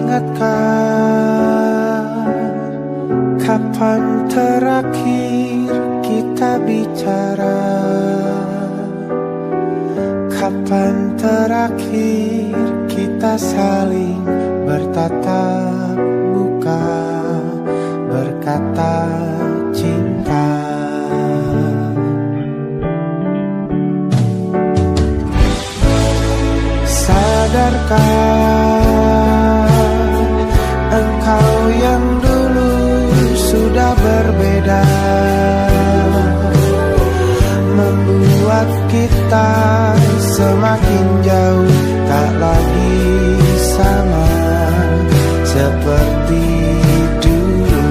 ingatkah kapan terakhir kita bicara? Kapan terakhir kita saling bertatap muka, berkata cinta? Sadarkah engkau yang dulu sudah berbeda, membuat kita semakin jauh, tak lagi sama seperti dulu.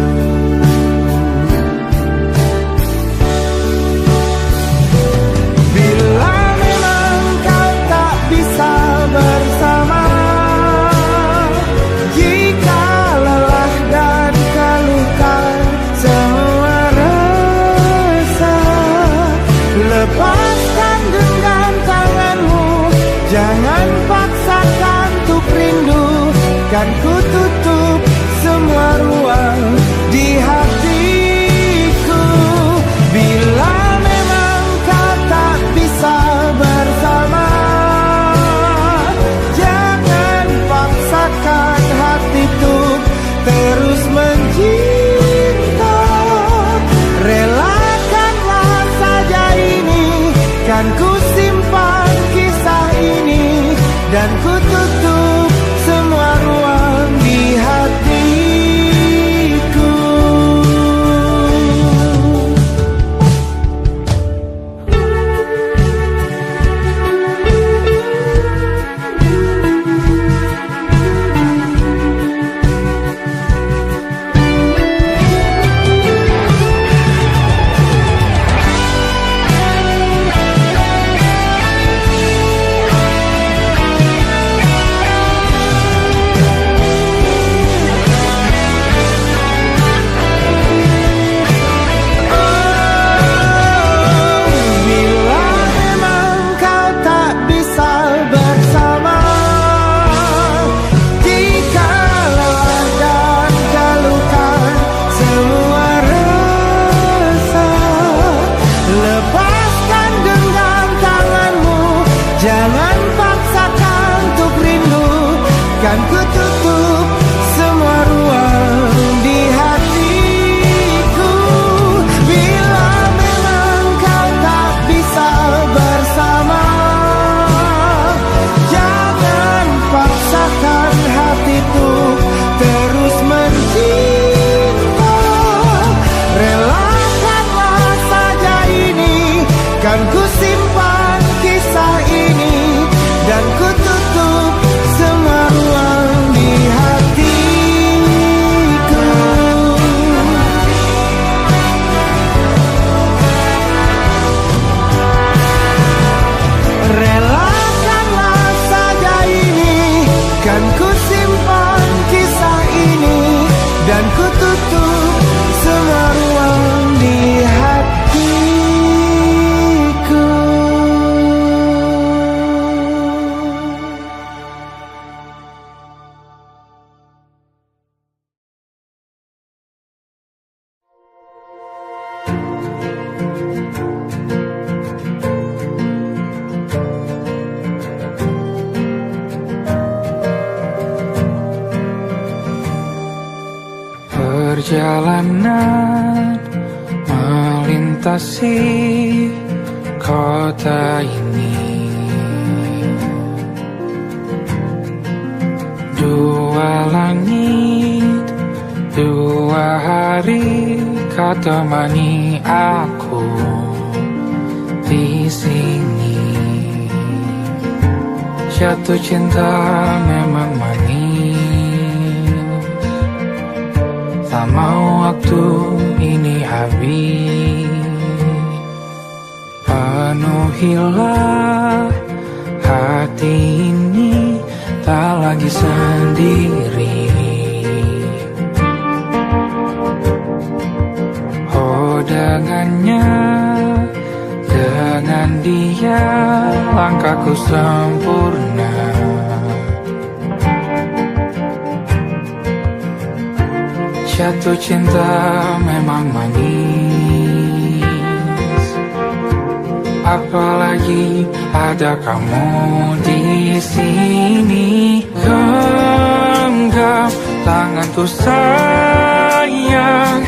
Bila memang kau tak bisa bersama, jika lelah dan keluhkan semua rasa, lepaskan genggam tanganmu, jangan paksakan untuk rindu. Kan ku tutup semua ruang di hatiku. Bila memang kau tak bisa bersama, jangan paksakan hati untuk terus mencinta. Relakanlah saja ini, kan ku simpan kisah ini, dan ku tutup semua ruang di hatiku. Jangan paksakan untuk rindu, kan ku tutup semua ruang di hatiku. Bila memang kau tak bisa bersama, jangan paksakan hatiku terus mencinta. Relakanlah saja ini, kan ku simpan kisah ini, dan ku tutup semua ruang di hatiku. Relakanlah saja ini, kan ku simpan kisah ini, dan ku tutup semua ruang di hatiku. Perjalanan melintasi kota ini, dua langit, dua hari kau temani aku di sini. Jatuh cinta memang manis, tak mau waktu ini habis. Penuhilah hati ini, tak lagi sendiri. Oh dengannya, dengan dia langkahku sempurna. Jatuh cinta memang manis, apalagi ada kamu di sini. Genggam tanganku sayang,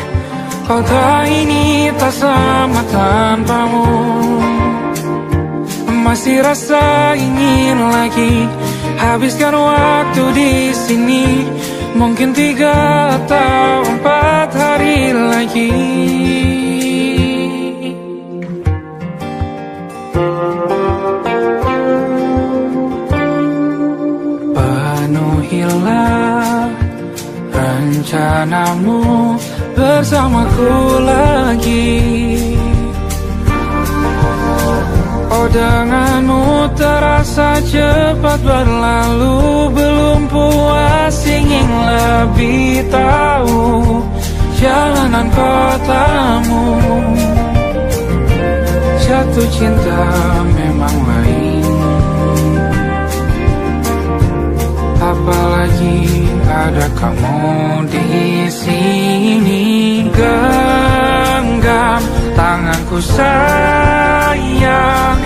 kota ini tak sama tanpamu. Masih rasa ingin lagi habiskan waktu di sini. Mungkin 3 atau 4 hari lagi. Penuhilah rencanamu bersamaku lagi. Oh, denganmu terasa cepat berlalu. Belum puas ingin lebih tahu jalanan kotamu. Jatuh cinta memang lain, apalagi ada kamu di sini. Genggam tanganku sayang,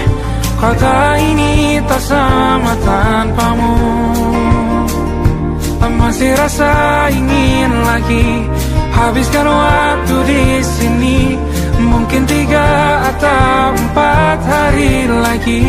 kota ini tak sama tanpamu. Masih rasa ingin lagi habiskan waktu di sini. Mungkin 3 atau 4 hari lagi.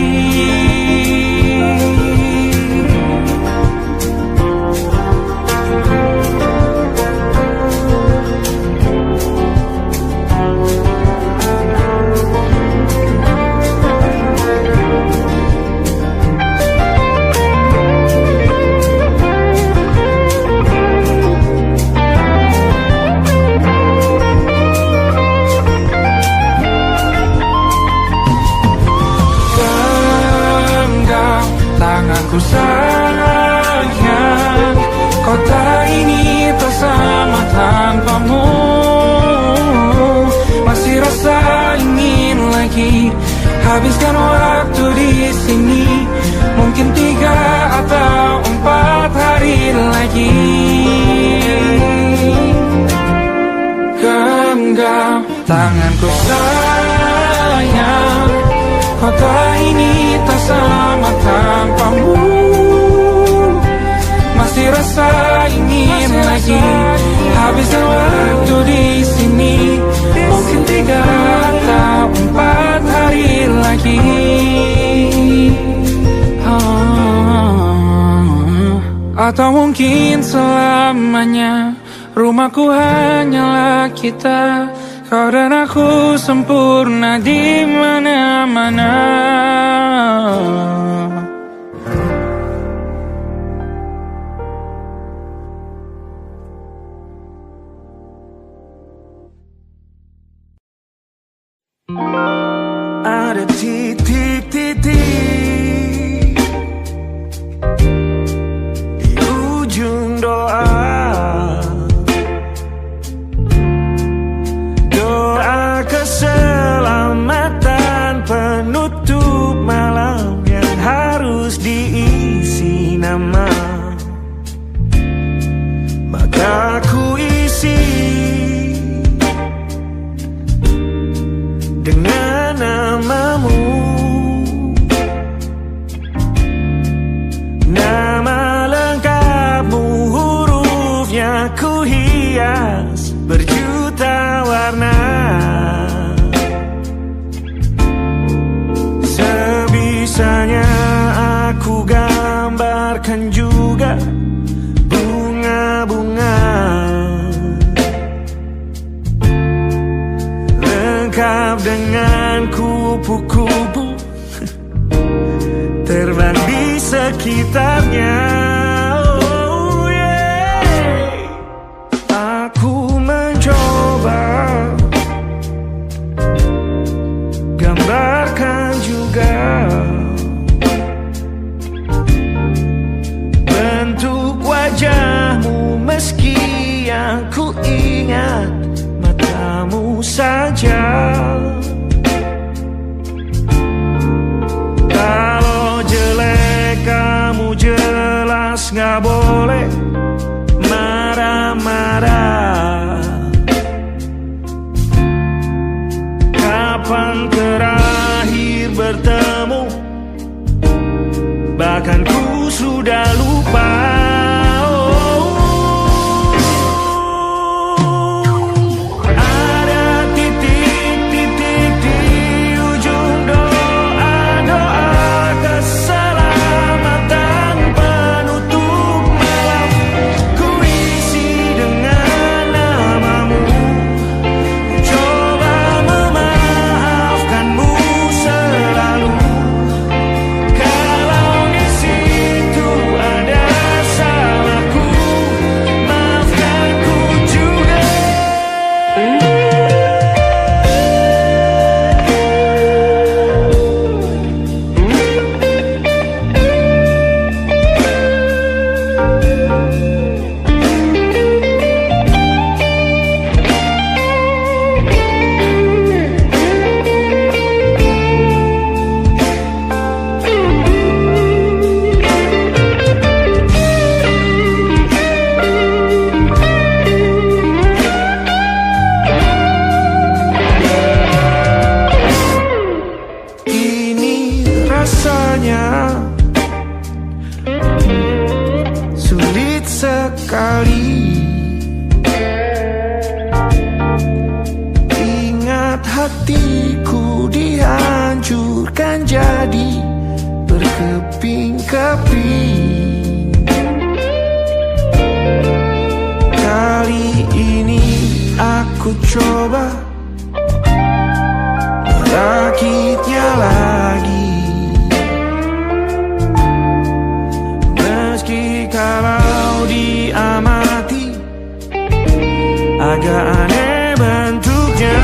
Tanganku sayang, kota ini tak sama tanpamu. Masih rasa ingin lagi habiskan waktu di sini. Mungkin 3 atau 4 hari lagi. Genggam tanganku sayang, kota ini tak sama tanpamu. Masih rasa ingin lagi habiskan waktu di sini. Mungkin 3 atau 4 hari lagi. Atau mungkin selamanya. Rumahku hanyalah kita, kau dan aku sempurna di mana-mana. Ada titik-titik di ujung doa. Doa keselamatan penutup malam yang harus diisi nama. Maka ku isi dengan namamu. Nama lengkapmu, hurufnya ku hias berjuta warna. Sebisanya aku gambarkan juga bunga-bunga, lengkap dengan kupu-kupu terbang di sekitarnya. Oh yeah. Aku mencoba gambarkan juga bentuk wajahmu, meski yang ku ingat matamu saja. Kalau jelek kamu jelas gak boleh marah-marah. sudah lupa. Sulit sekali ingat hatiku dihancurkan jadi berkeping-keping. Kali ini aku coba merakitnya lagi. Kalau diamati agak aneh bentuknya.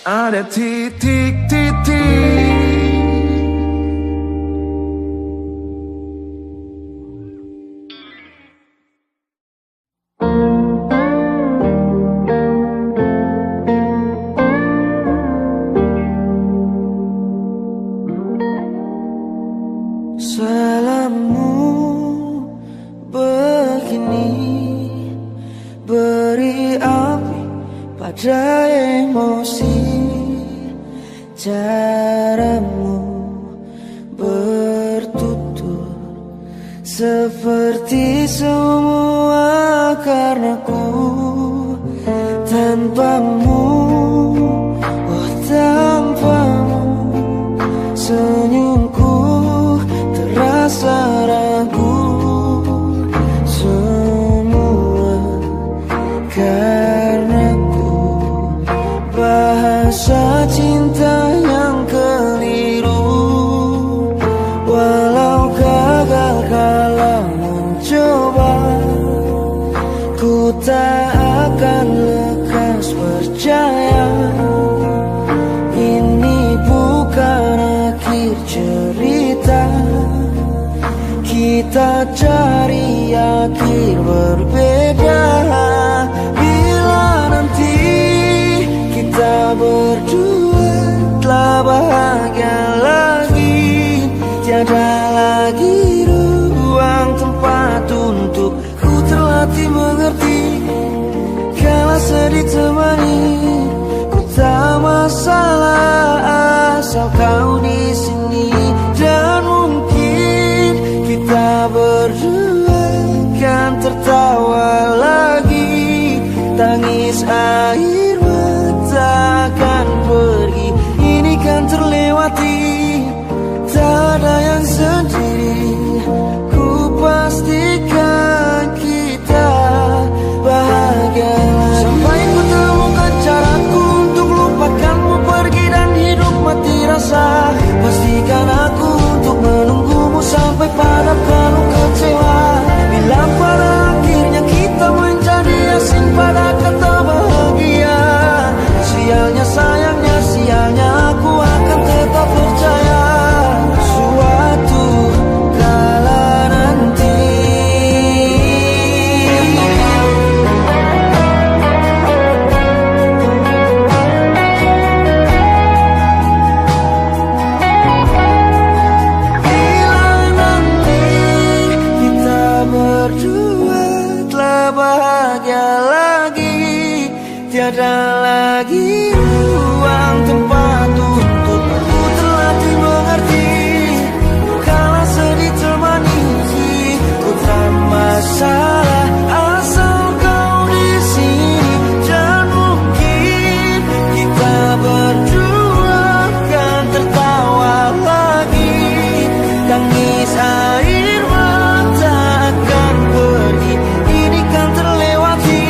Ada titik-titik. Salammu begini beri api pada emosi. Caramu bertutur seperti semua karenaku. Tanpamu, oh tanpamu, senyumku terasa ragu. Semua karenaku, bahasa cinta yang keliru. Walau gagal kalau mencoba, ku tak akan lekas percaya. Ini bukan akhir cerita, kita cari akhir berbeda. Bila nanti kita berdua telah bahagia lagi, tiada lagi ruang tempat untuk ku terlatih mengerti. Kala sedih temani, ku tak masalah asal kau di sini. Dan mungkin kita berdua kan tertawa lagi. bahagia lagi. Tiada lagi ruang tempat untukku terlatih mengerti. Kala sedih termanisi, ku tak masalah asal kau di sini. Dan mungkin kita berdua akan tertawa lagi. Tangis air mata akan pergi, ini kan terlewati.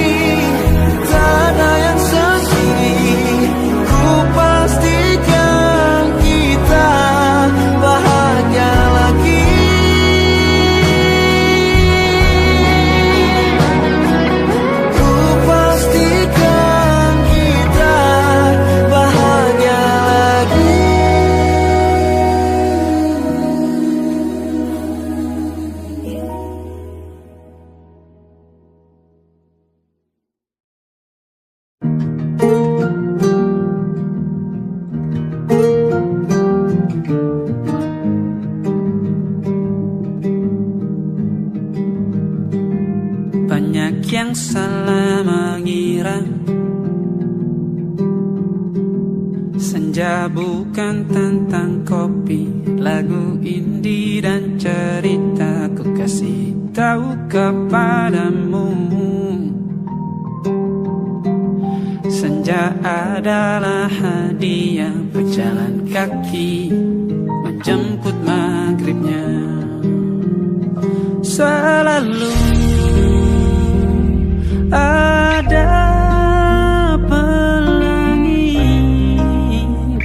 Tak ada yang sendiri, ku pastikan kita bahagia lagi. Ku pastikan kita bahagia lagi. Banyak yang salah mengira senja bukan tentang kopi, lagu indie dan cerita. Ku kasih tahu kepadamu, senja adalah hadiah berjalan kaki menjemput maghribnya. Selalu ada pelangi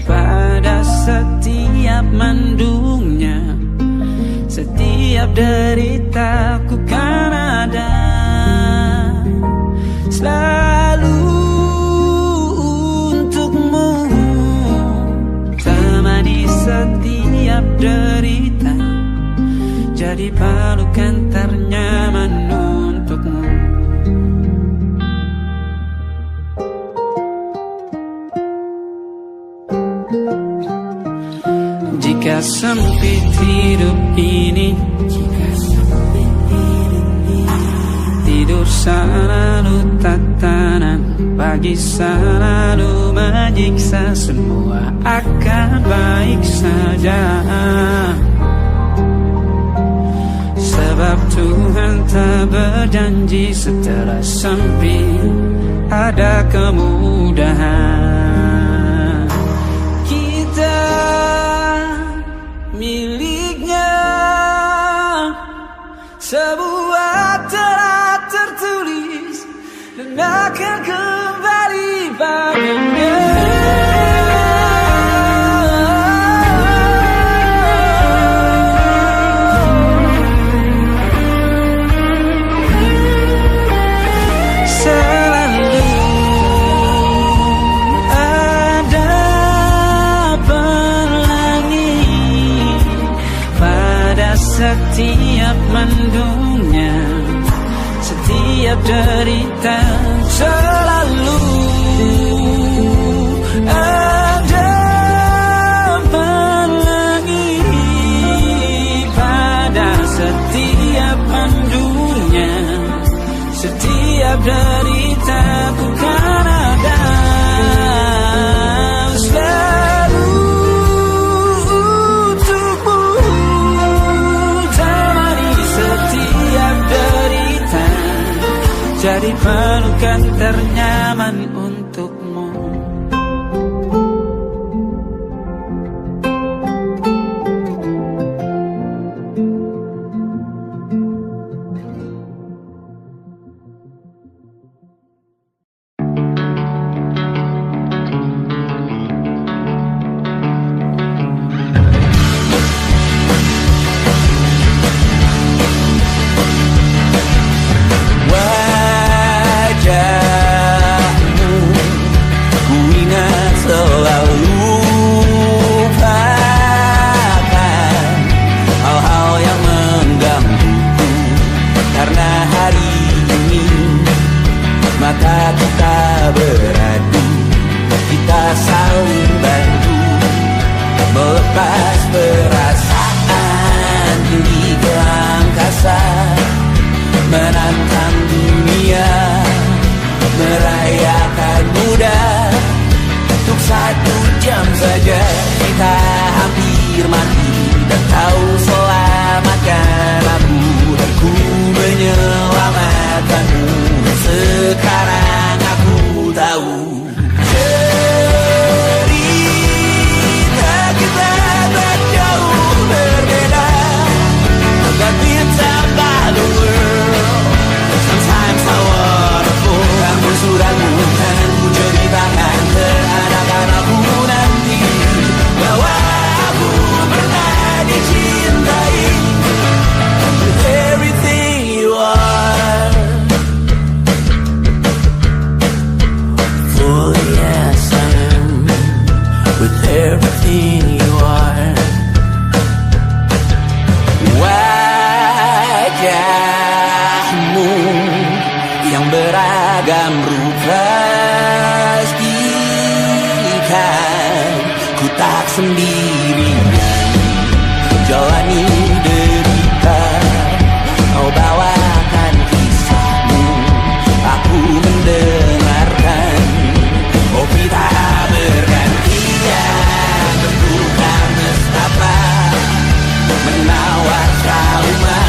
pada setiap mendungnya. Setiap deritaku kan ada selalu untukmu. Temani setiap derita, jadi pelukan ternyaman untukmu. Jika sempit hidup ini, tidur selalu tatanan, pagi selalu menyiksa, semua akan baik saja. Sebab Tuhan tak berjanji setelah sempit ada kemudahan. Kita miliknya sebuah telah tertulis dan akan kembali padanya. Setiap mendungnya, setiap derita, selalu ada pelangi pada setiap mendungnya. Setiap derita ku kan ada selalu untukmu. Jadi pelukan ternyaman untukmu. Melepas perasaan tinggi ke angkasa, menantang dunia beragam rupa. Pastikan ku tak sendirian jalani derita. Kau bawakan kisahmu, aku mendengarkan. Kopi tak bergantian, bertukar nestapa, menawar trauma,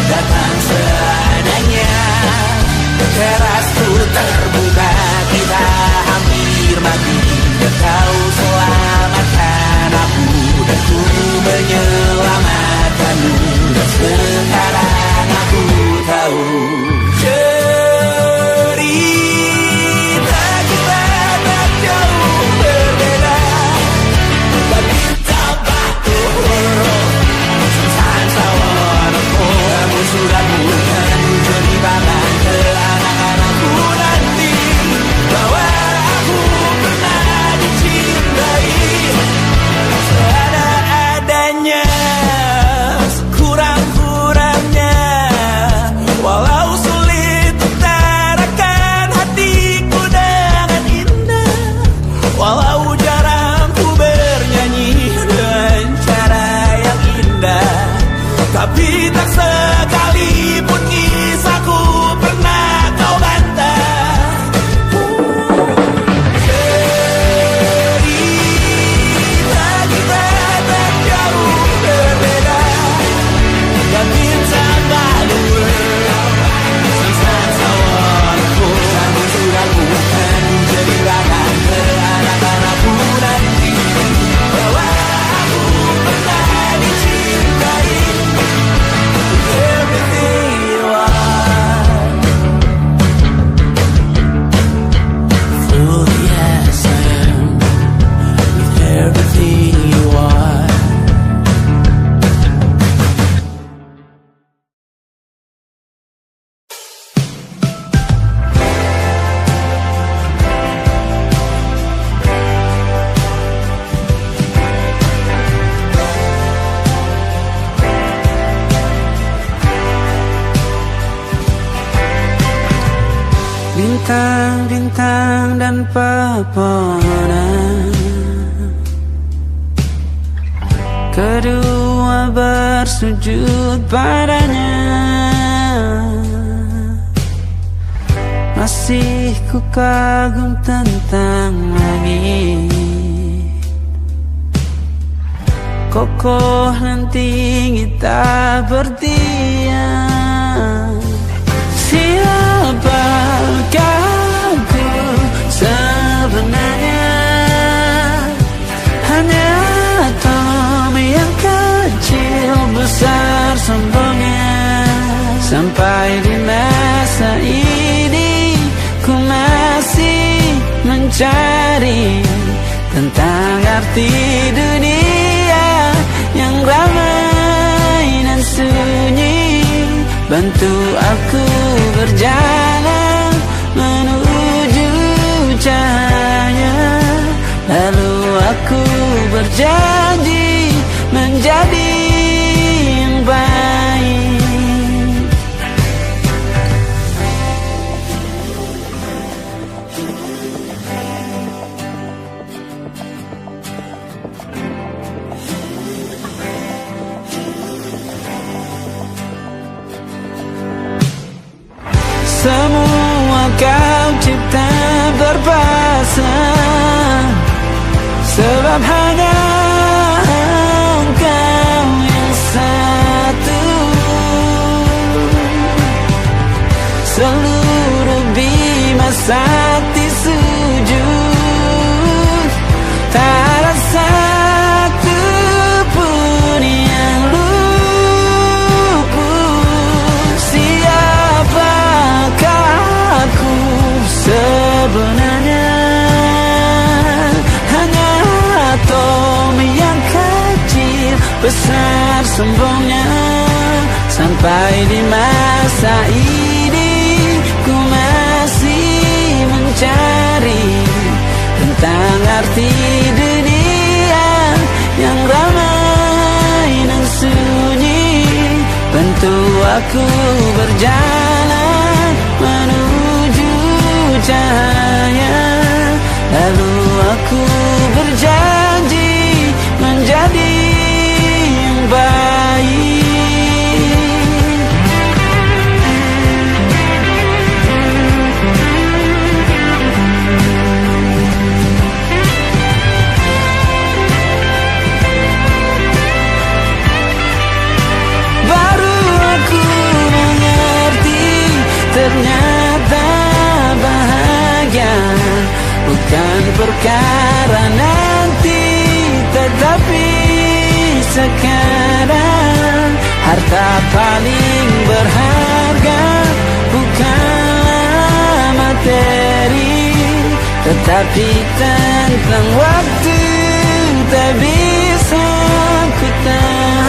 datang seadanya. Terasku terbuka, kita hampir mati. Kau selamatkan aku dan ku menyelamatkanmu. Dan sekarang aku tahu cerita kita tak jauh berbeda. Bagi tabaku Susan sawarku, kamu sudah bukan jadi bahan ke anak-anakku nanti. Bahwa aku pernah dicintai seadanya, sekurang-kurangnya. Walau sulit utarakan hatiku dengan indah, walau jarang ku bernyanyi dengan cara yang indah, tapi tak sekalipun kisahku pernah kau bantah. Cerita kita tak jauh berbeda. Tapi tak malu Susan sawarku, kamu sudah bukan jadi bahan ke anak-anakku nanti. Bahwa aku pernah dicintai. Everything you are, fully as I am, with everything you are. Bintang-bintang dan pepohonan, kedua bersujud padanya. Masih ku kagum tentang langit, kokoh dan tinggi tak bertiang. Siapakah ku sebenarnya? Hanya atom yang kecil besar sombongnya. Sampai di masa ini ku masih mencari tentang arti dunia yang ramai dan sunyi. Bantu aku berjalan menuju cahaya, lalu aku berjanji menjadi yang baik. Semua kau cipta berpasang, sebab hanya engkau yang satu. Seluruh bima sakti sujud, tak ada satu pun yang luput. Siapakah aku sebenarnya? Hanya atom yang kecil besar sombongnya. Sampai di masa ini ku masih mencari tentang arti dunia yang ramai dan sunyi. Bantu aku berjalan aku berjanji menjadi yang baik. Baru aku mengerti ternyata bahagia bukan perkara nanti, tetapi sekarang. Harta paling berharga bukanlah materi, tetapi tentang waktu tak bisa ku tahan.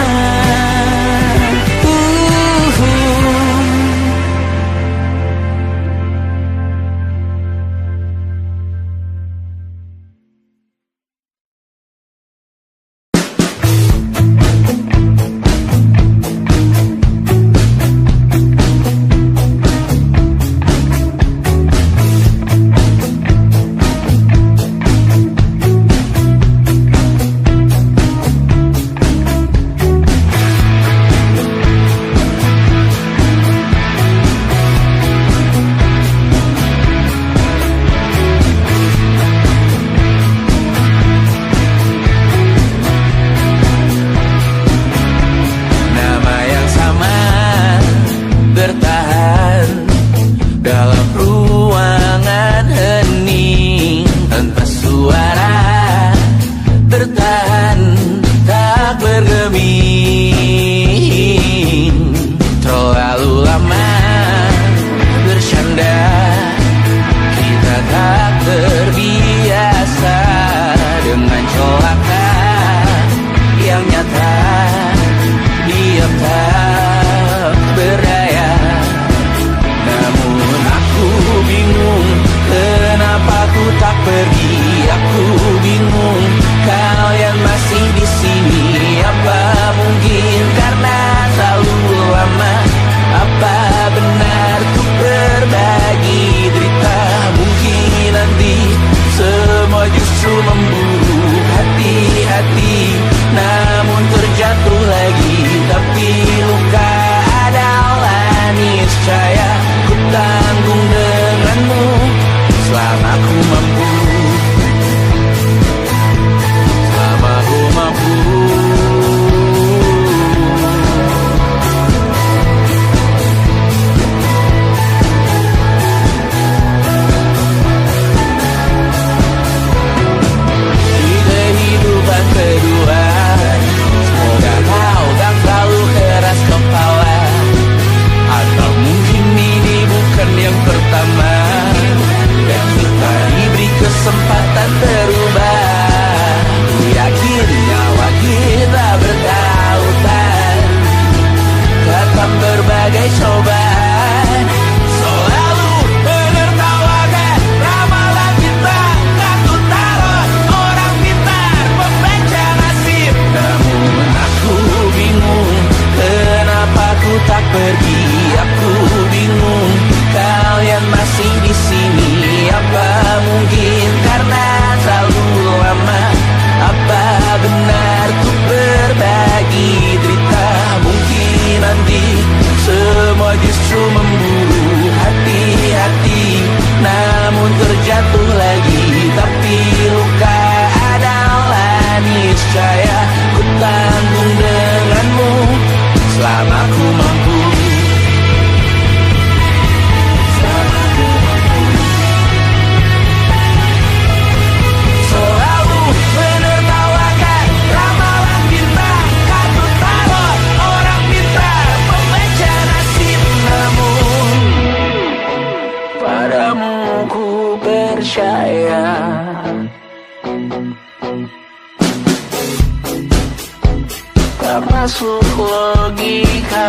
masuk logika.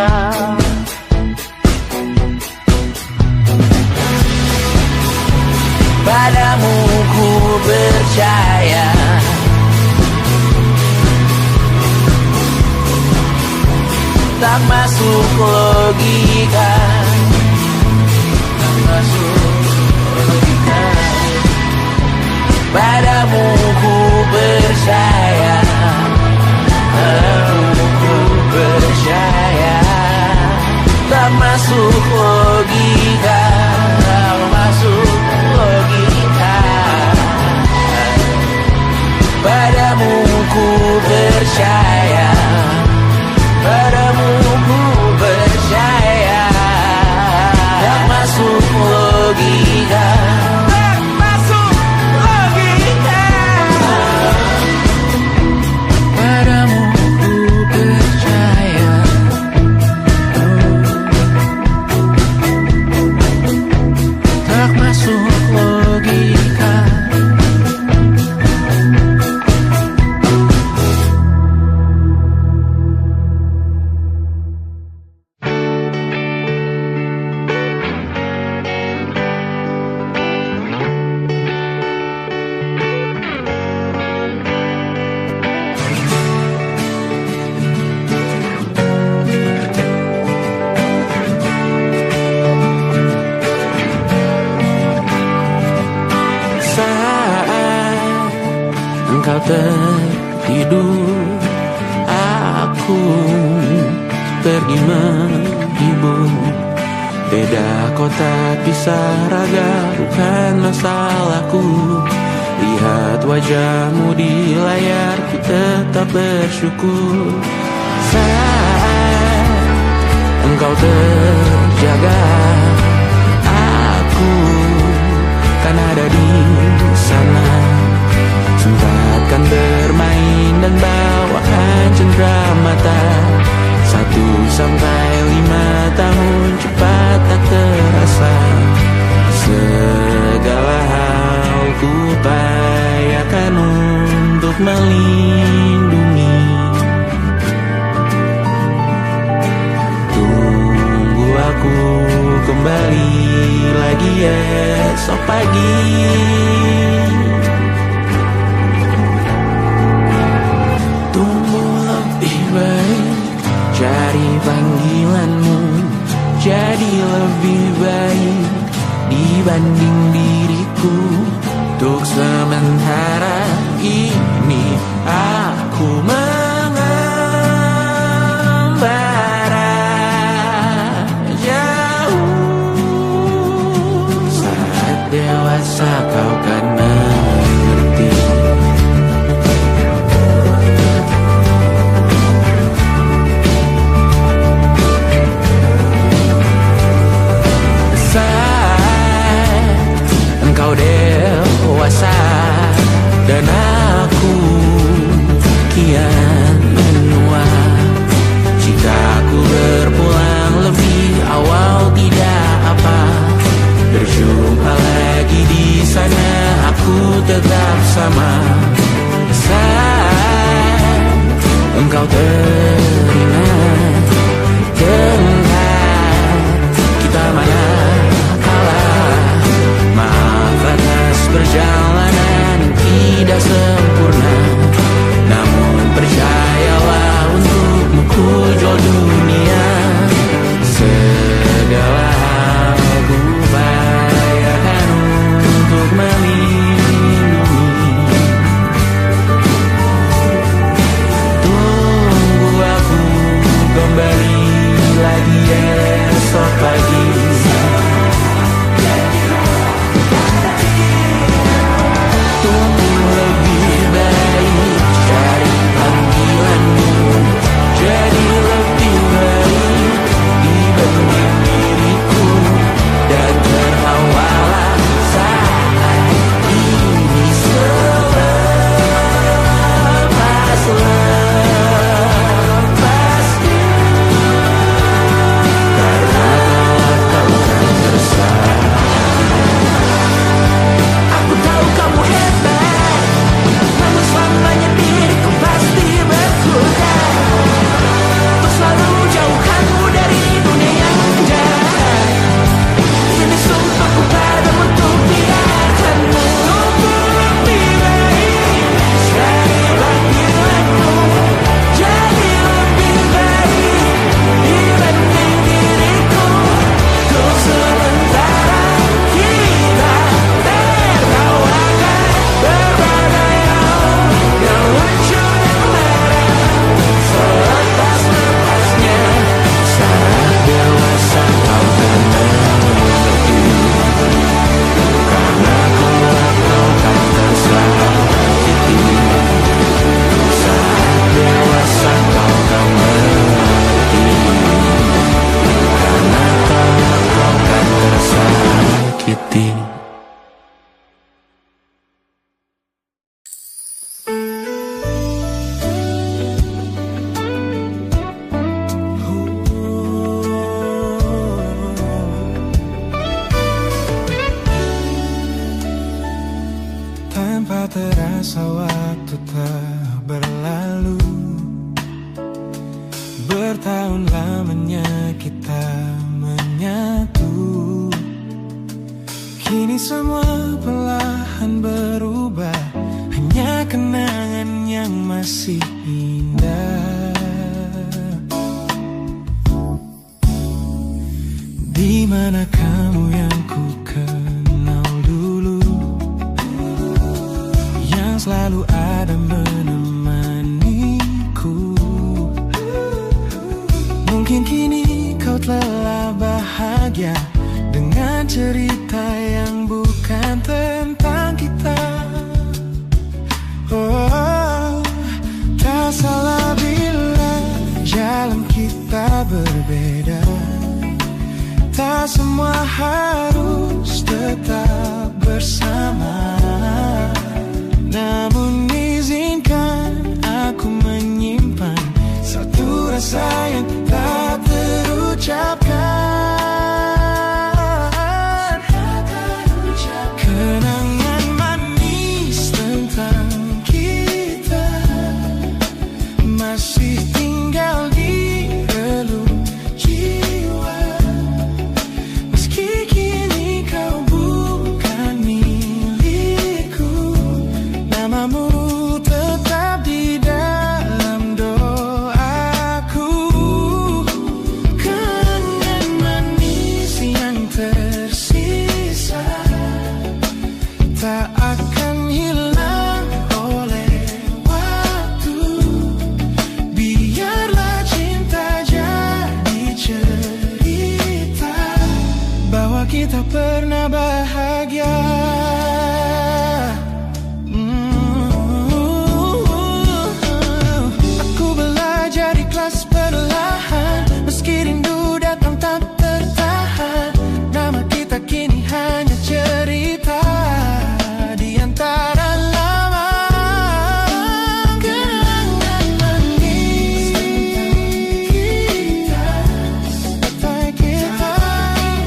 Padamu ku percaya, tak masuk logika, tak masuk logika. Padamu Engkau tertidur, aku pergi menghibur. Beda kota pisah raga bukan masalahku. Lihat wajahmu di layar, ku tetap bersyukur. Saat engkau terjaga, aku kan ada di sana. Sempatkan bermain dan bawaan cenderamata. 1-5 tahun cepat tak terasa. Segala hal ku upayakan untuk melindungi. Tunggu aku kembali lagi esok pagi. Tumbuh lebih baik, cari panggilanmu. Jadi lebih baik dibanding diriku. Untuk sementara ini aku mengembara jauh. Saat dewasa kau kan mengerti. Engkau dewasa dan aku kian menua. Jika aku berpulang lebih awal tidak apa. Berjumpa lagi di sana, aku tetap sama. Saat engkau teringat tentang kita mana perjalanan tidak sempurna, namun percayalah untukmu ku jual dunia. Segala hal ku upayakan untuk melindungi. Tunggu aku kembali lagi esok pagi. Terasa waktu tak berlalu. Bertahun lamanya kita menyatu. Kini semua perlahan berubah, hanya kenangan yang masih indah. Di mana kamu yang ku kenal dulu, yang selalu ada bahagia dengan cerita yang bukan tentang kita. Oh, tak salah bila jalan kita berbeda. Tak semua harus tetap bersama. Namun izinkan aku menyimpan satu rasa yang tak terucapkan. Kenangan manis tentang kita masih tinggal di relung jiwa. Meski kini kau bukan milikku, namamu tetap di dalam doaku. Kenangan manis yang tersisa tak akan hilang oleh waktu. Biarlah cinta jadi cerita bahwa kita pernah bahagia. Aku belajar ikhlas perlahan, meski rindu datang tak tertahan. Nama kita kini hanya cerita di antara lama. Kenangan manis tentang kita,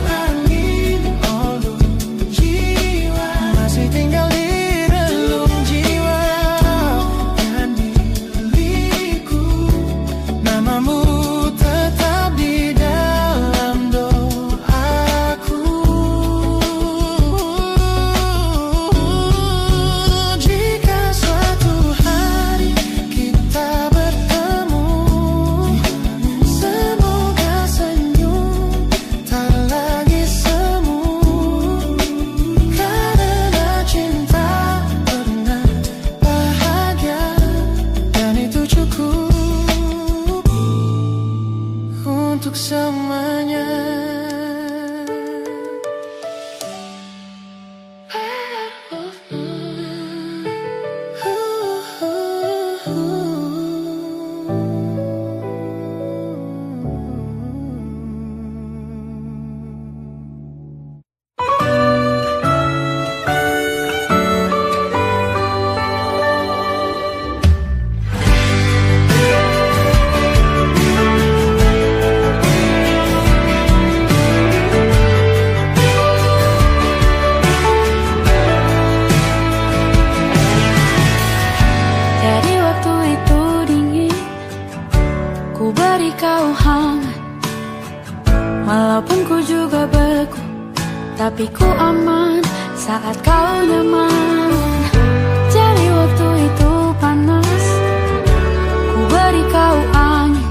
angin olung jiwa masih tinggal di relung jiwa. Dan milikku, namamu tetap di dalam doaku. Jika suatu hari kita bertemu, semoga senyum tak lagi semu. Karena cinta pernah bahagia, dan itu cukup untuk semuanya. Dari waktu itu dingin, ku beri kau hangat. Walaupun ku juga beku, tapi ku aman saat kau nyaman. Dari waktu itu panas, ku beri kau angin.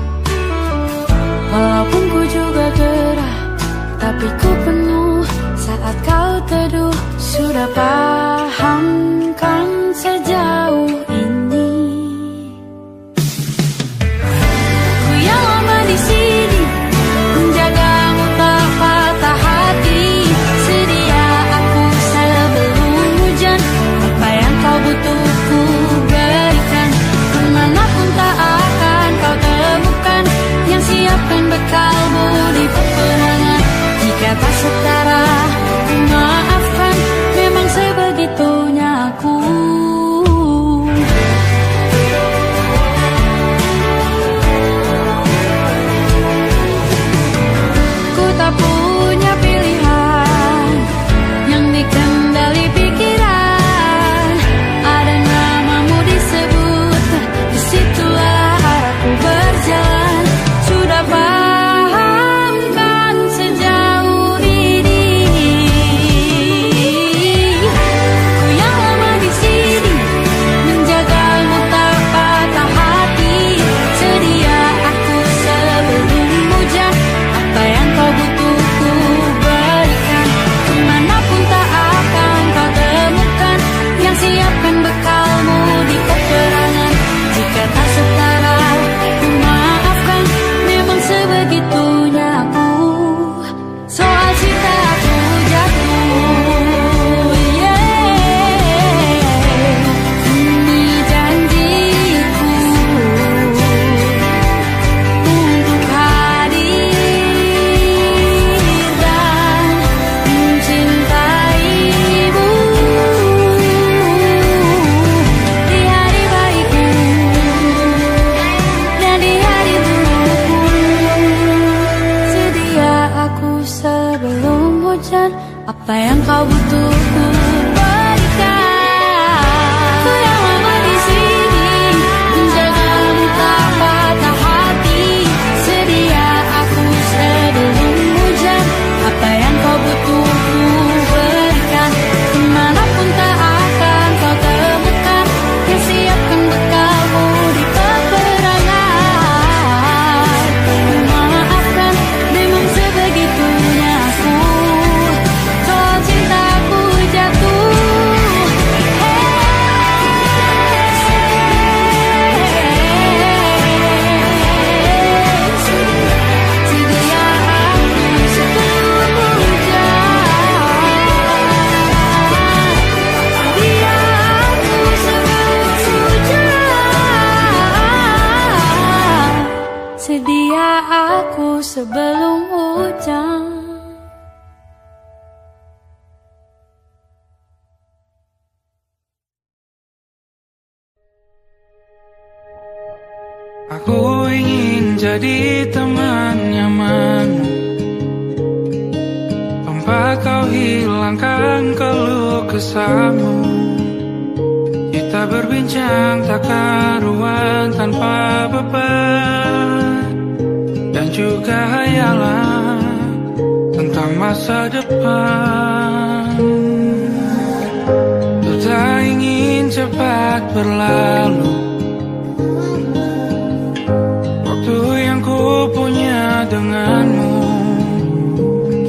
Walaupun ku juga gerah, tapi ku penuh saat kau teduh. Sudah paham kan sejauh ini? Ku yang lama di sini, menjagamu tak patah hati. Sedia aku sebelum hujan, apa yang kau butuh ku berikan. Kemanapun tak akan kau temukan yang siapkan bekalmu di peperangan. Jika tak setara, maafkan, memang sebegitunya aku. untuk ku berikan. Ku yang lama di sini menjagamu tak patah hati. Sedia aku sebelum hujan, apa yang kau butuh ku berikan. Kemanapun tak akan kau temukan yang siapkan bekalmu di peperangan. Memaafkan memang sebegitunya aku, soal cintaku jatuh. Sedia aku sebelum hujan. Sedia aku sebelum hujan. Sedia aku sebelum hujan. Aku ingin jadi teman nyamanmu, tempat kau hilangkan keluh kesahmu. Kita berbincang tak karuan tanpa beban, dan juga hayalan tentang masa depan. Ku tak ingin cepat berlalu waktu yang ku punya denganmu.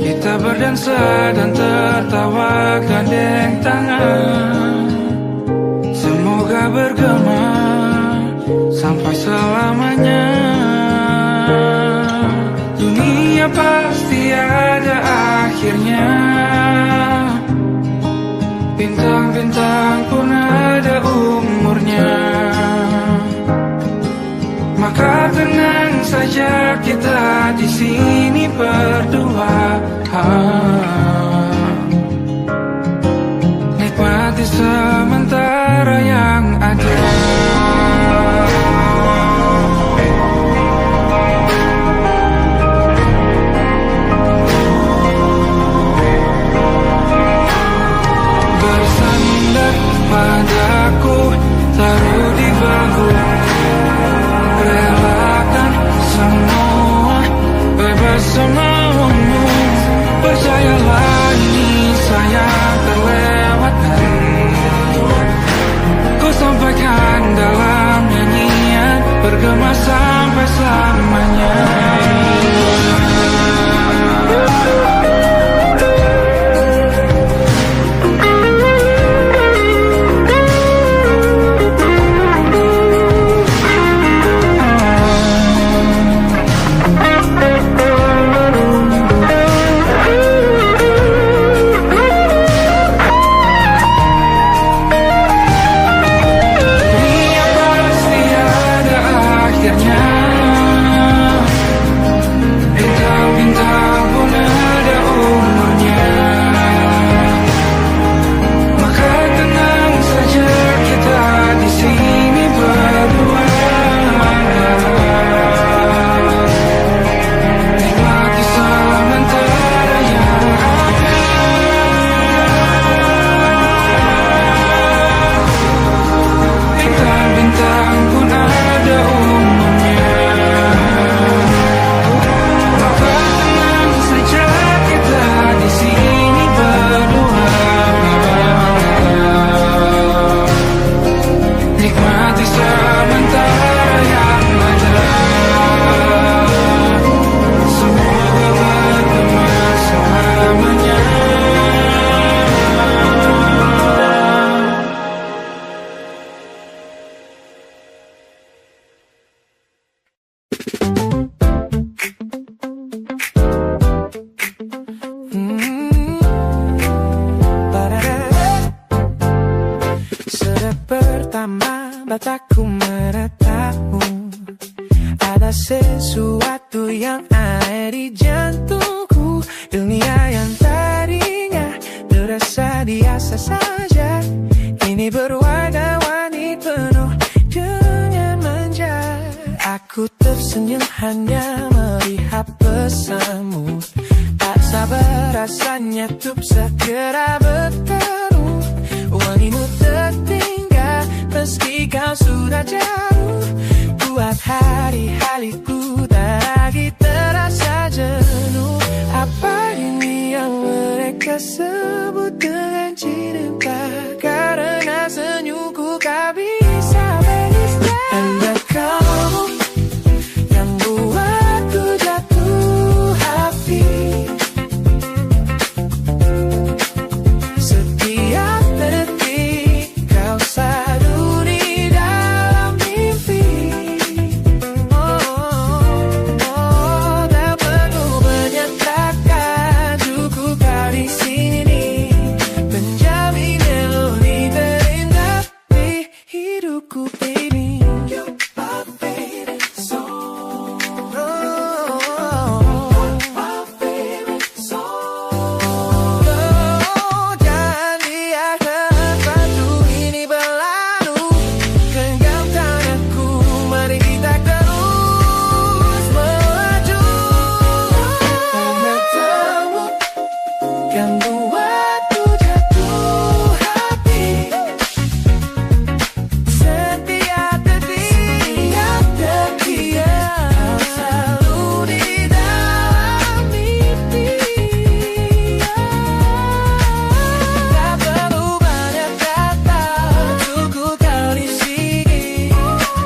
Kita berdansa dan tertawa gandeng tangan, semoga bergema sampai selamanya. Dunia pasti ada akhirnya, bintang-bintang pun ada umurnya. Maka tenang saja kita di sini berdua, nikmati sementara yang ada. Bersandar padaku, taruh di bahu, relakan semua, bebas semaumu. Percayalah ini sayang terlewatkan, ku sampaikan dalam nyanyian, bergema sampai selamanya. mataku meratamu. Ada sesuatu yang ada di jantungku. Dunia yang tadinya terasa biasa saja, kini berwarna-warni penuh dengan manja. Aku tersenyum hanya melihat pesanmu. Tak sabar rasanya untuk segera bertemu. Wangimu tertinggal meski kau sudah jauh. Buat hari-hariku tak lagi terasa jenuh. Apa ini yang mereka sebut dengan cinta? Karena senyumku kau bisa beristirahat. Anda kamu yang buatku jatuh hati. Setiap detik kau selalu di dalam mimpi. Tak perlu menyatakan cukup kau di sini, menjamin melodi terindah di hidupku, baby. You're my favorite song. My favorite song. Jangan biarkan waktu ini berlalu. Genggam tanganku, mari kita terus melaju. Karena kamu yang buatku jatuh hati. Setiap detik kau selalu di dalam mimpi. Tak perlu banyak kata, cukup kau di sini,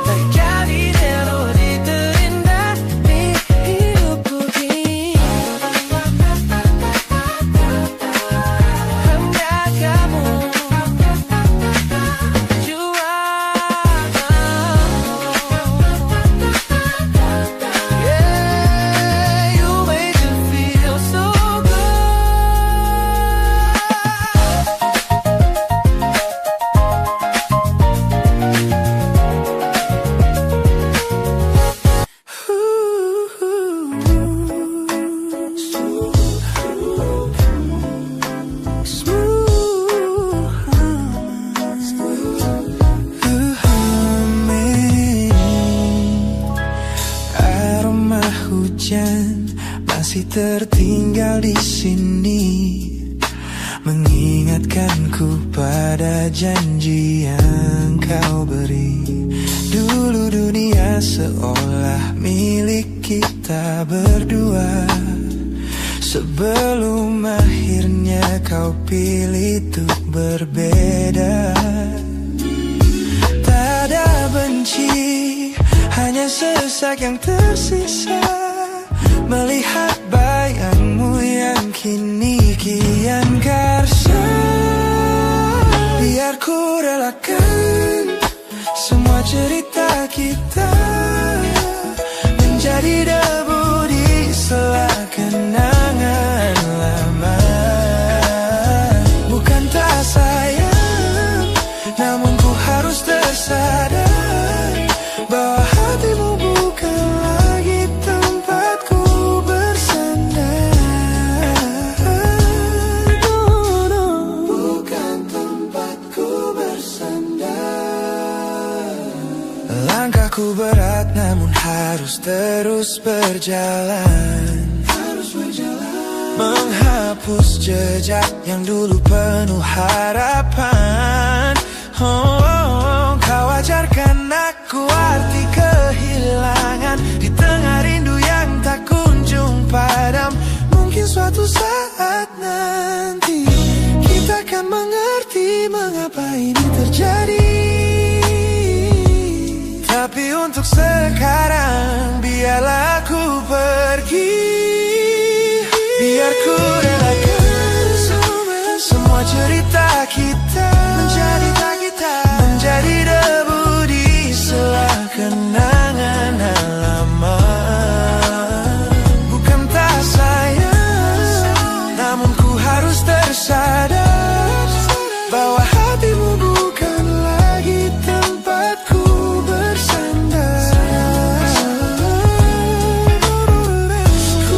menjadi melodi terindah di hidupku kini. Hanya kamu juara. Yeah, you made me feel so good. Aroma hujan masih tertinggal di sini, mengingatkanku pada janji yang kau beri. Dulu dunia seolah milik kita berdua, sebelum akhirnya kau pilih untuk berbeda. Tak ada benci, hanya sesak yang tersisa, melihat bayangmu yang kini kian karsa. Biar ku relakan semua cerita kita menjadi debu di sela kenangan lama. Bukan tak sayang, namun ku harus tersadar bahwa hatimu bukan lagi tempatku bersandar. Bukan tempatku bersandar. Langkahku berat namun harus terus berjalan, menghapus jejak yang dulu penuh harapan. Kau ajarkan aku arti kehilangan di tengah rindu yang tak kunjung padam. Mungkin suatu saat nanti kita akan mengerti mengapa ini terjadi. Tapi untuk sekarang biarlah aku pergi. Biar ku relakan semua cerita kita menjadi debu di sela kenangan lama. Bukan tak sayang, namun ku harus tersadar bahwa hatimu bukan lagi tempatku bersandar. Ku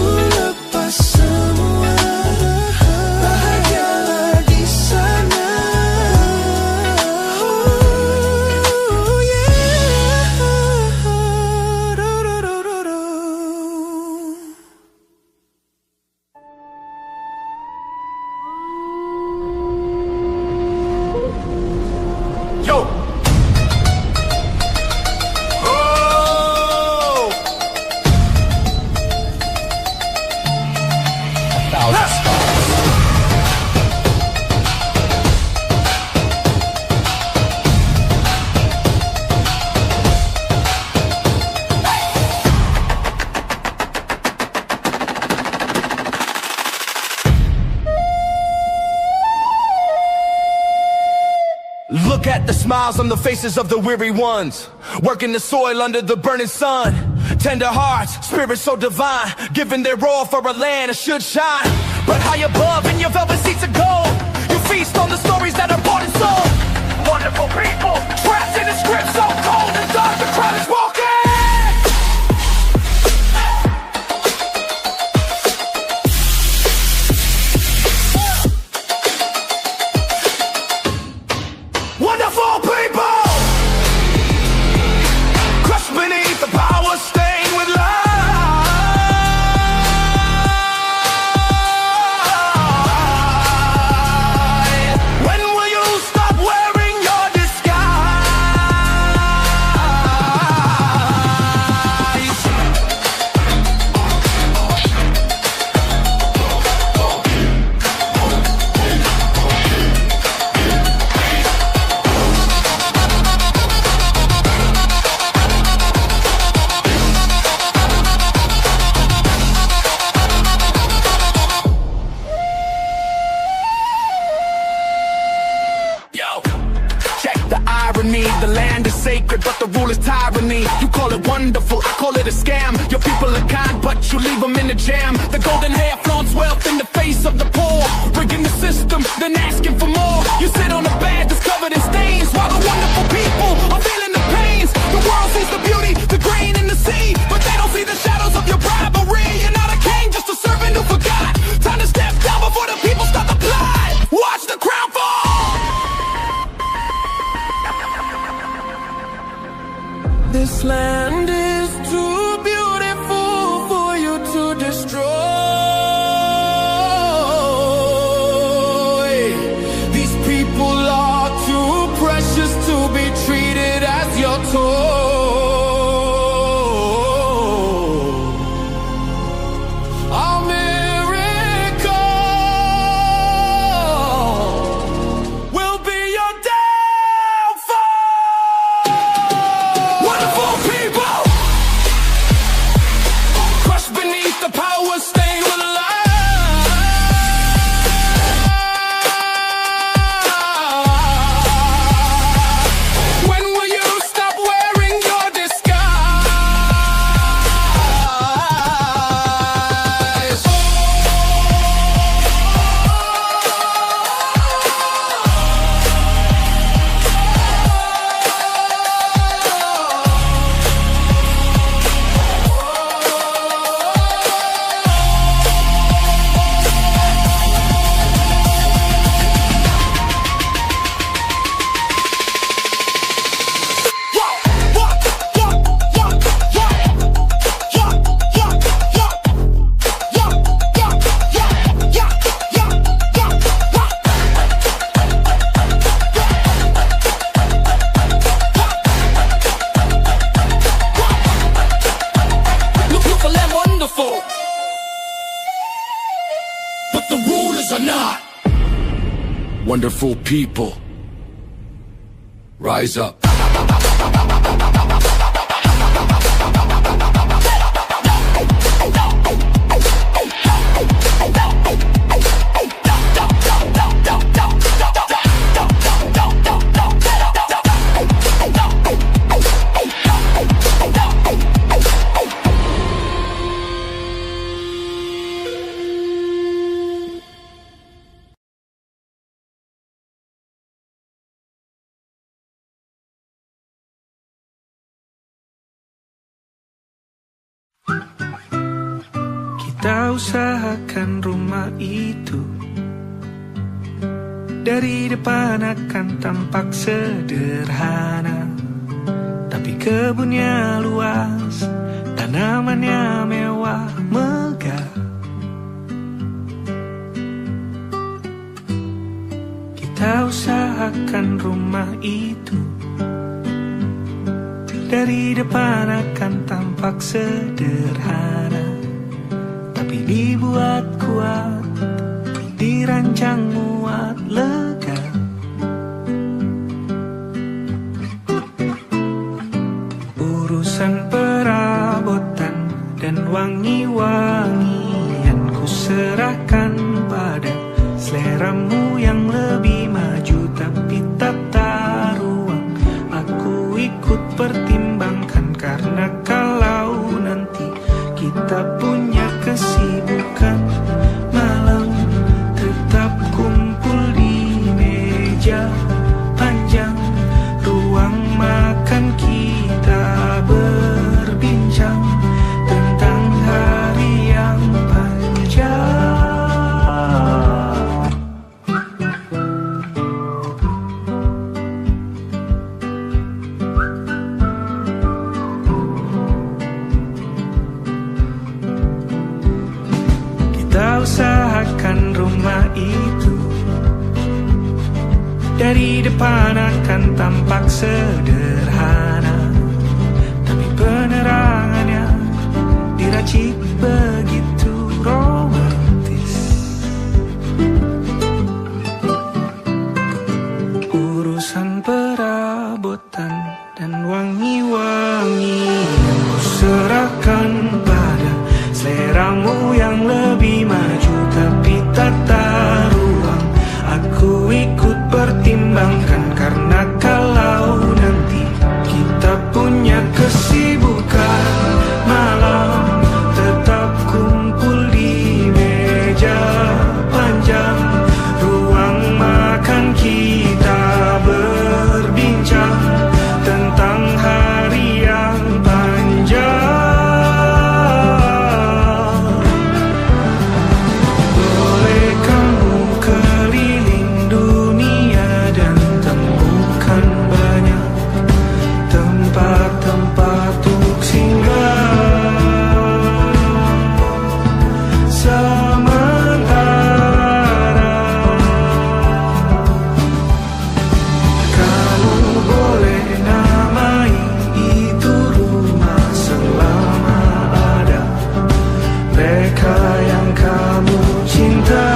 Look at the smiles on the faces of the weary ones, working the soil under the burning sun. Tender hearts, spirits so divine, giving their all for a land that should shine. But high above in your velvet seats of gold, you feast on the stories that are bought and sold. Wonderful people, trapped in a script so cold and dark, the crowd is walking. Wonderful people, crushed beneath the power, stained with light. When will you stop wearing your disguise? Check the irony, the land is sacred, but the rule is tyranny. You call it wonderful, I call it a scam. Your people are kind, but you leave them in the jam. The golden hair flaunts wealth in the face of the poor, rigging the system, then asking for more. You sit on a bed that's covered in stains, while the wonderful people are feeling the pains. The world sees the beauty, the grain in the sea, but they don't see the shadows of your bribery. You're not a king, just a servant who forgot. Time to step down before the people start to plot. Watch the crown fall. This land is too beautiful for you to destroy. These people are too precious to be treated as your toy. America will be your downfall. Wonderful people, crushed beneath the power, stained with light. When will you stop wearing your disguise? Look for them wonderful, but the rulers are not. Wonderful people, rise up. Kita usahakan rumah itu dari depan akan tampak sederhana, tapi kebunnya luas, tanamannya mewah megah. Kita usahakan rumah itu dari depan akan tampak sederhana, tapi dibuat kuat, dirancang muat lega. Urusan perabotan dan wangi-wangian ku serahkan pada seleramu yang lebih maju, tapi tetap meja panjang, ruang makan kita berbincang tentang hari yang panjang. Kita usahakan rumah itu dari depan akan tampak sederhana, tapi penerangannya diracik begitu romantis. Urusan perabotan dan wangi-wangi yang kuserahkan pada seleramu yang lebih maju, tapi tata ruang aku ikut pertimbangkan, karena kalau nanti kita punya kesibukan malam, tetap kumpul di meja panjang, ruang makan kita berbincang tentang hari yang panjang. Boleh kamu keliling dunia dan temukan banyak tempat-tempat untuk singgah. Sementara kamu boleh namai itu rumah selama ada mereka yang kamu cinta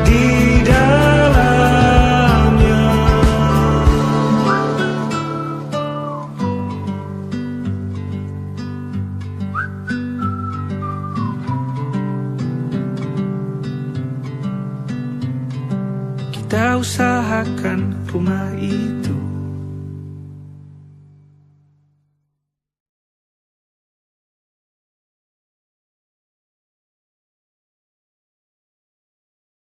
di dalamnya. Kita usahakan rumah itu